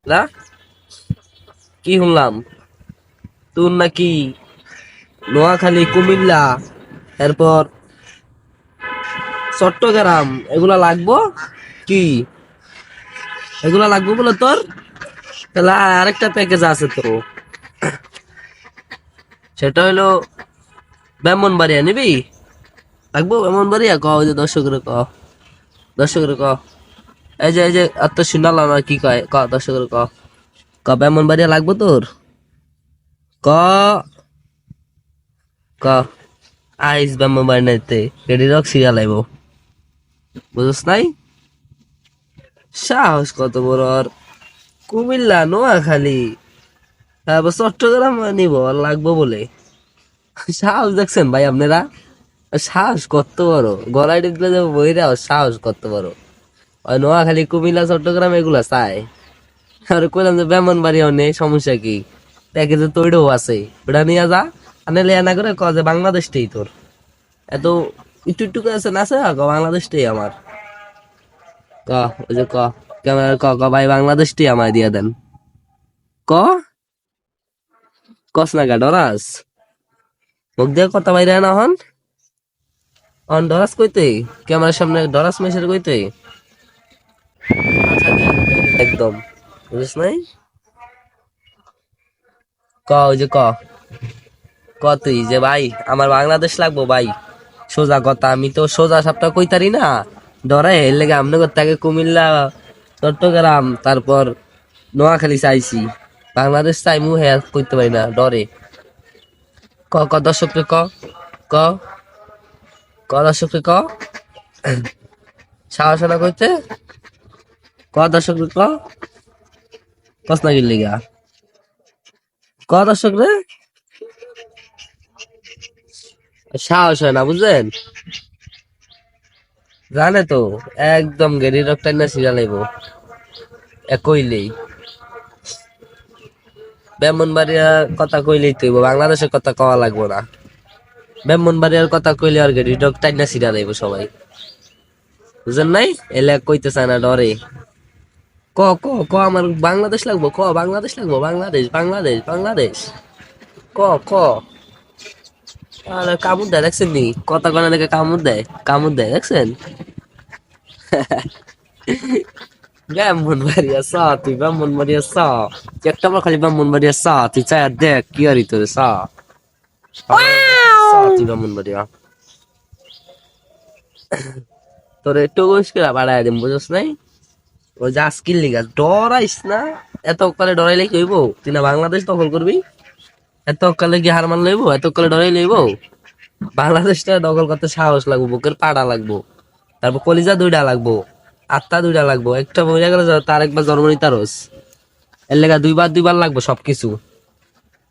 না কি শুনলাম তোর নাকি নোয়াখালী কুমিল্লা এরপর চট্টগ্রাম এগুলা লাগবো কি এগুলা লাগবো বলে তোর তাহলে আরেকটা প্যাকেজ আছে তো সেটা হলো ব্রাহ্মণবাড়িয়া নিবি লাগবো ব্রাহ্মণবাড়িয়া ক ওই যে দর্শকের ক এই যে আর তো শুনালাম না কি কয় ক দর্শকের ক ক ব্রাহ্মণবাড়িয়া লাগবো তোর ক ক আইস ব্রাহ্মণবাড়ি নাইতে রেডি রক সিরিয়াল আইব বুঝছ নাই সাহস কত বড় আর কুমিল্লা নোয়াখালী তারপর চট্টগ্রাম নিব আর লাগবো বলে সাহস দেখছেন ভাই আপনারা সাহস কত বড় গলায় টিপলে যে বইরা সাহস কত বড় ওই নোয়াখালী কুমিল্লা চট্টগ্রাম এগুলা চাই আর কইলাম যে ব্রাহ্মণবাড়িয়াও নেই সমস্যা কি প্যাকেজে তৈরিও আছে ওটা নিয়ে যা আনালে না করে ক যে বাংলাদেশটাই তোর এত একটু একটু করে আছে না আছে ক বাংলাদেশটাই আমার ক ওই যে ক ক্যামেরা ক ক ভাই বাংলাদেশটাই আমায় দিয়ে দেন ক কস না গা ডরাস মুখ দিয়ে কথা বাইরে না হন অন ডরাস কইতে ক্যামেরার সামনে ডরাস মেসের কইতে একদম বুঝিস নাই ক ওই যে ক ক তুই যে ভাই আমার বাংলাদেশ লাগবো ভাই সোজা কথা আমি তো সোজা সাপটা কইতারি না ডরাই এর লেগে আমনে করতে আগে কুমিল্লা চট্টগ্রাম তারপর নোয়াখালী চাইছি বাংলাদেশ চাই মু হ্যাঁ কইতে পারি না ডরে ক ক দর্শককে ক ক ক দর্শককে ক সাহস না কইতে ক দর্শককে ক কস না গিল লিগা ক দর্শক রে সাহস হয় না বুঝলেন জানে তো একদম গেরি রকটাই না সিরা লাইব কইলেই ব্রাহ্মণবাড়িয়ার কথা কইলেই তো হইবো, বাংলাদেশের কথা কওয়া লাগবো না ব্রাহ্মণবাড়িয়ার কথা কইলে আর গেরি রকটাই না সিরা লাইব সবাই বুঝেন নাই এলে কইতে চায় না ডরে ক ক ক আমার বাংলাদেশ লাগবো ক বাংলাদেশ লাগবো বাংলাদেশ বাংলাদেশ বাংলাদেশ ক ক আর কামড় দেয় দেখছেন নি কথা কনা দেখে কামড় দেয় দেখছেন ব্রাহ্মণবাড়িয়া চ তুই ব্রাহ্মণবাড়িয়া চ একটা আমার খালি ব্রাহ্মণবাড়িয়া চ তুই চাই দেখ কি আর তোর চ তুই ব্রাহ্মণবাড়িয়া তোর একটু করে বাড়াই দিম বুঝছ নাই ওই যে আজকির লিগা ডরাইস না এত কালে ডরাইলে কি হইব তুই না বাংলাদেশ দখল করবি এত কালে কি হার মান লইব এত কালে ডরাই লইব বাংলাদেশটা দখল করতে সাহস লাগবো বুকের পাড়া লাগবো তারপর কলিজা দুইটা লাগবো আত্মা দুইটা লাগবো একটা মরে গেলে তার একবার জন্ম নিতে রস এর লেগা দুইবার লাগবো সবকিছু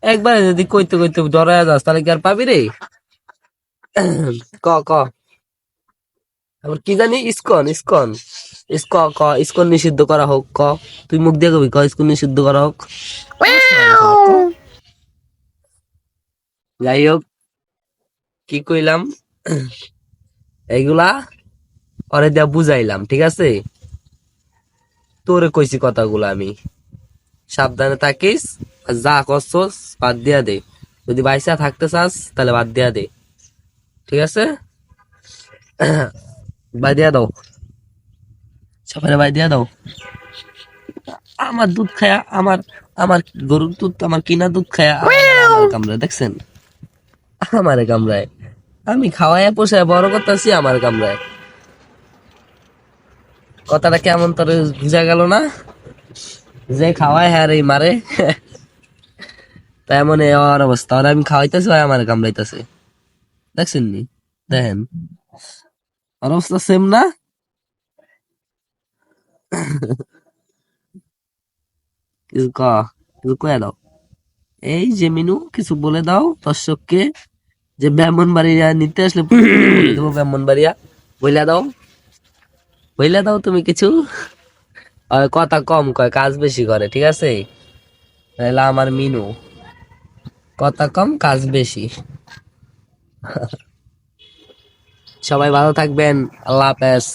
একবারে যদি কইতে কইতে ডরাইয়া যাস তাহলে কি আর পাবি রে ক ক আবার কি জানি ইসকন নিষিদ্ধ করা হোক ক তুই মুখ দিয়ে কবি ক ইসকন নিষিদ্ধ করা হোক যাই হোক কি কইলাম এইগুলা ওরে দিয়া বুঝাইলাম ঠিক আছে তোরে কইছি কথাগুলো আমি সাবধানে থাকিস আর যা করছস বাদ দিয়া দে যদি বাইসা থাকতে চাস তাহলে বাদ দিয়া দে ঠিক আছে বাদ দিয়া দাও সবাই বাদ দিয়া দাও আমার দুধ খায়া আমার গরুর দুধ আমার কিনা দুধ খায়া আমার কামড়ায় দেখছেন আমারে কামড়ায় আমি খাওয়াইয়া পোষায় বড় করতেছি আমার কামড়ায় কথাটা কেমন তোর বুঝা গেল না যে খাওয়ায় হ্যাঁ রে মারে তাই এমন আর অবস্থা আর আমি খাওয়াইতেছি ভাই আমার কামড়াইতেছে দেখছেন নি দেখেন আর অবস্থা সেম না কিছু ক কিছু কয়ে দাও এই যে মিনু কিছু বলে দাও দর্শককে যে ব্রাহ্মণবাড়িয়া নিতে আসলে বলে দেবো ব্রাহ্মণবাড়িয়া বইলা দাও তুমি কিছু কথা কম কয় কাজ বেশি করে ঠিক আছে তাহলে আমার মিনু কথা কম কাজ বেশি সবাই ভালো থাকবেন আল্লাহ হাফেজ